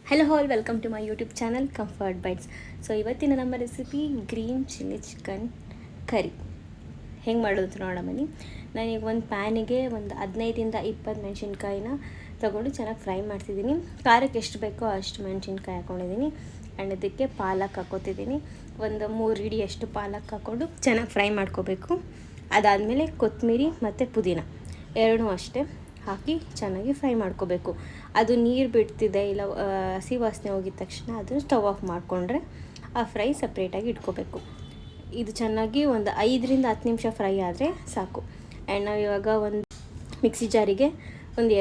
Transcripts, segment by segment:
Hello all, welcome to my YouTube channel comfort bites. So ಇವತ್ತಿನ ನಮ್ಮ recipe green chilli chicken curry ಹೆಂಗೆ ಮಾಡೋದು ನೋಡೋಣ ಬನ್ನಿ. ನಾನೀಗ ಒಂದು ಪ್ಯಾನಿಗೆ ಒಂದು 15-20 ಮೆಣಸಿನ್ಕಾಯಿನ ತೊಗೊಂಡು ಚೆನ್ನಾಗಿ ಫ್ರೈ ಮಾಡ್ತಿದ್ದೀನಿ. ಖಾರಕ್ಕೆ ಎಷ್ಟು ಬೇಕೋ ಅಷ್ಟು ಮೆಣಸಿನ್ಕಾಯಿ ಹಾಕ್ಕೊಂಡಿದ್ದೀನಿ. ಆ್ಯಂಡ್ ಅದಕ್ಕೆ ಪಾಲಕ್ ಹಾಕ್ಕೋತಿದ್ದೀನಿ. ಒಂದು 3 ಹಿಡಿಯಷ್ಟು ಪಾಲಕ್ ಹಾಕ್ಕೊಂಡು ಚೆನ್ನಾಗಿ ಫ್ರೈ ಮಾಡ್ಕೋಬೇಕು. ಅದಾದಮೇಲೆ ಕೊತ್ತಂಬರಿ ಮತ್ತು ಪುದೀನ ಎರಡೂ ಅಷ್ಟೇ ಹಾಕಿ ಚೆನ್ನಾಗಿ ಫ್ರೈ ಮಾಡ್ಕೋಬೇಕು. ಅದು ನೀರು ಬಿಡ್ತಿದೆ ಇಲ್ಲ ಹಸಿ ವಾಸನೆ ಹೋಗಿದ ತಕ್ಷಣ ಅದನ್ನು ಸ್ಟವ್ ಆಫ್ ಮಾಡಿಕೊಂಡ್ರೆ ಆ ಫ್ರೈ ಸಪ್ರೇಟಾಗಿ ಇಟ್ಕೋಬೇಕು. ಇದು ಚೆನ್ನಾಗಿ ಒಂದು 5-10 ನಿಮಿಷ ಫ್ರೈ ಆದರೆ ಸಾಕು. ಆ್ಯಂಡ್ ನಾವು ಇವಾಗ ಒಂದು ಮಿಕ್ಸಿ ಜಾರಿಗೆ ಒಂದು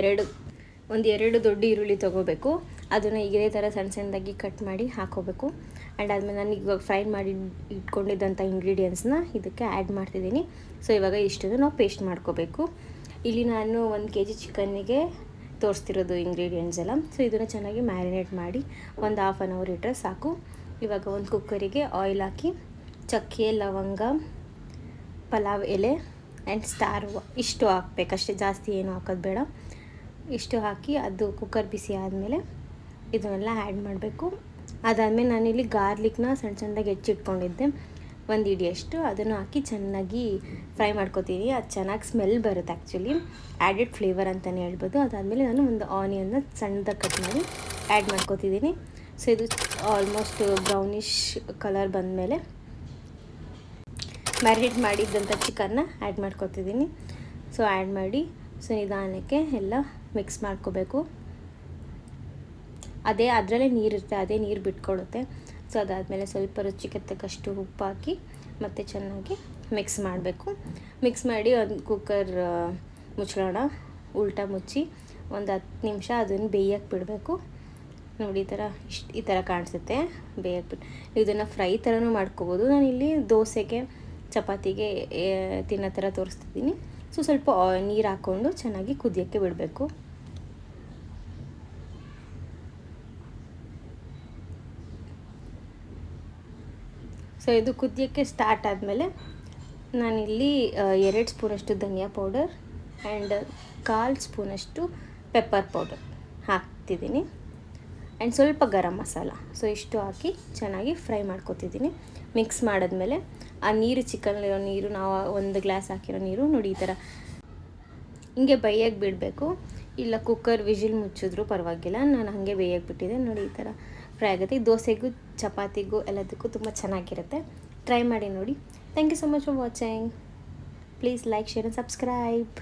ಎರಡು ದೊಡ್ಡ ಈರುಳ್ಳಿ ತೊಗೋಬೇಕು. ಅದನ್ನು ಇದೇ ಥರ ಸಣ್ಣದಾಗಿ ಕಟ್ ಮಾಡಿ ಹಾಕೋಬೇಕು. ಆ್ಯಂಡ್ ಆದಮೇಲೆ ನಾನು ಇವಾಗ ಫ್ರೈ ಮಾಡಿ ಇಟ್ಕೊಂಡಿದ್ದಂಥ ಇಂಗ್ರೀಡಿಯೆಂಟ್ಸ್ನ ಇದಕ್ಕೆ ಆ್ಯಡ್ ಮಾಡ್ತಿದ್ದೀನಿ. ಸೊ ಇವಾಗ ಇಷ್ಟನ್ನು ನಾವು ಪೇಸ್ಟ್ ಮಾಡ್ಕೋಬೇಕು. ಇಲ್ಲಿ ನಾನು 1 kg ಚಿಕನ್ನಿಗೆ ತೋರಿಸ್ತಿರೋದು ಇಂಗ್ರೀಡಿಯೆಂಟ್ಸ್ ಎಲ್ಲ. ಸೊ ಇದನ್ನು ಚೆನ್ನಾಗಿ ಮ್ಯಾರಿನೇಟ್ ಮಾಡಿ ಒಂದು 1/2 hour ಇಟ್ಟರೆ ಸಾಕು. ಇವಾಗ ಒಂದು ಕುಕ್ಕರಿಗೆ ಆಯಿಲ್ ಹಾಕಿ ಚಕ್ಕೆ, ಲವಂಗ, ಪಲಾವ್ ಎಲೆ ಆ್ಯಂಡ್ ಸ್ಟಾರ್ ಇಷ್ಟು ಹಾಕಬೇಕಷ್ಟೇ, ಜಾಸ್ತಿ ಏನು ಹಾಕೋದು ಬೇಡ. ಇಷ್ಟು ಹಾಕಿ ಅದು ಕುಕ್ಕರ್ ಬಿಸಿ ಆದಮೇಲೆ ಇದನ್ನೆಲ್ಲ ಆ್ಯಡ್ ಮಾಡಬೇಕು. ಅದಾದಮೇಲೆ ನಾನಿಲ್ಲಿ ಗಾರ್ಲಿಕ್ನ ಸಣ್ಣದಾಗಿ ಹೆಚ್ಚಿಟ್ಕೊಂಡಿದ್ದೆ, 1 ಹಿಡಿಯಷ್ಟು. ಅದನ್ನು ಹಾಕಿ ಚೆನ್ನಾಗಿ ಫ್ರೈ ಮಾಡ್ಕೋತೀನಿ. ಅದು ಚೆನ್ನಾಗಿ ಸ್ಮೆಲ್ ಬರುತ್ತೆ, ಆ್ಯಕ್ಚುಲಿ ಆ್ಯಡೆಡ್ ಫ್ಲೇವರ್ ಅಂತಲೇ ಹೇಳ್ಬೋದು. ಅದಾದಮೇಲೆ ನಾನು ಒಂದು ಆನಿಯನ್ನ ಸಣ್ಣದಾಗಿ ಕಟ್ ಮಾಡಿ ಆ್ಯಡ್ ಮಾಡ್ಕೋತಿದ್ದೀನಿ. ಸೊ ಇದು ಆಲ್ಮೋಸ್ಟ್ ಬ್ರೌನಿಷ್ ಕಲರ್ ಬಂದಮೇಲೆ ಮ್ಯಾರಿನೇಟ್ ಮಾಡಿದ್ದಂಥ ಚಿಕನ್ನ ಆ್ಯಡ್ ಮಾಡ್ಕೋತಿದ್ದೀನಿ. ಸೊ ಆ್ಯಡ್ ಮಾಡಿ ನಿಧಾನಕ್ಕೆ ಎಲ್ಲ ಮಿಕ್ಸ್ ಮಾಡ್ಕೋಬೇಕು. ಅದರಲ್ಲೇ ನೀರಿರುತ್ತೆ, ಅದೇ ನೀರು ಬಿಟ್ಕೊಡುತ್ತೆ. ಸೊ ಅದಾದಮೇಲೆ ಸ್ವಲ್ಪ ರುಚಿಗೆ ತಕ್ಕಷ್ಟು ಉಪ್ಪು ಹಾಕಿ ಮತ್ತು ಚೆನ್ನಾಗಿ ಮಿಕ್ಸ್ ಮಾಡಬೇಕು. ಮಿಕ್ಸ್ ಮಾಡಿ ಒಂದು ಕುಕ್ಕರ್ ಮುಚ್ಚೋಣ, ಉಲ್ಟಾ ಮುಚ್ಚಿ ಒಂದು 10 ನಿಮಿಷ ಅದನ್ನು ಬೇಯಕ್ಕೆ ಬಿಡಬೇಕು. ನೋಡಿ ಈ ಥರ ಕಾಣಿಸುತ್ತೆ, ಬೇಯಕ್ಕೆ ಬಿಟ್ಟು ಇದನ್ನು ಫ್ರೈ ಥರನೂ ಮಾಡ್ಕೋಬೋದು. ನಾನಿಲ್ಲಿ ದೋಸೆಗೆ ಚಪಾತಿಗೆ ತಿನ್ನೋ ಥರ ತೋರಿಸ್ತಿದ್ದೀನಿ. ಸೊ ಸ್ವಲ್ಪ ನೀರು ಹಾಕ್ಕೊಂಡು ಚೆನ್ನಾಗಿ ಕುದಿಯೋಕ್ಕೆ ಬಿಡಬೇಕು. ಸೊ ಇದು ಕುದಿಯೋಕ್ಕೆ ಸ್ಟಾರ್ಟ್ ಆದಮೇಲೆ ನಾನಿಲ್ಲಿ 2 ಸ್ಪೂನಷ್ಟು ಧನಿಯಾ ಪೌಡರ್ ಆ್ಯಂಡ್ 1/4 ಸ್ಪೂನಷ್ಟು ಪೆಪ್ಪರ್ ಪೌಡರ್ ಹಾಕ್ತಿದ್ದೀನಿ. ಆ್ಯಂಡ್ ಸ್ವಲ್ಪ ಗರಂ ಮಸಾಲ. ಸೊ ಇಷ್ಟು ಹಾಕಿ ಚೆನ್ನಾಗಿ ಫ್ರೈ ಮಾಡ್ಕೊತಿದ್ದೀನಿ. ಮಿಕ್ಸ್ ಮಾಡಿದ್ಮೇಲೆ ಆ ನೀರು, ಚಿಕನ್ಲಿರೋ ನೀರು, ನಾವು 1 ಗ್ಲಾಸ್ ಹಾಕಿರೋ ನೀರು ನೋಡಿ ಈ ಥರ ಹಿಂಗೆ ಬೇಯಕ್ಕೆ ಬಿಡಬೇಕು. ಇಲ್ಲ ಕುಕ್ಕರ್ ವಿಜಿಲ್ ಮುಚ್ಚಿದ್ರೂ ಪರವಾಗಿಲ್ಲ, ನಾನು ಹಾಗೆ ಬೇಯಕ್ಕೆ ಬಿಟ್ಟಿದ್ದೆ. ನೋಡಿ ಈ ಥರ ಫ್ರೈ ಆಗುತ್ತೆ. ದೋಸೆಗೂ ಚಪಾತಿಗೂ ಎಲ್ಲದಕ್ಕೂ ತುಂಬ ಚೆನ್ನಾಗಿರುತ್ತೆ. ಟ್ರೈ ಮಾಡಿ ನೋಡಿ. Thank you so much for watching. Please like, share and subscribe.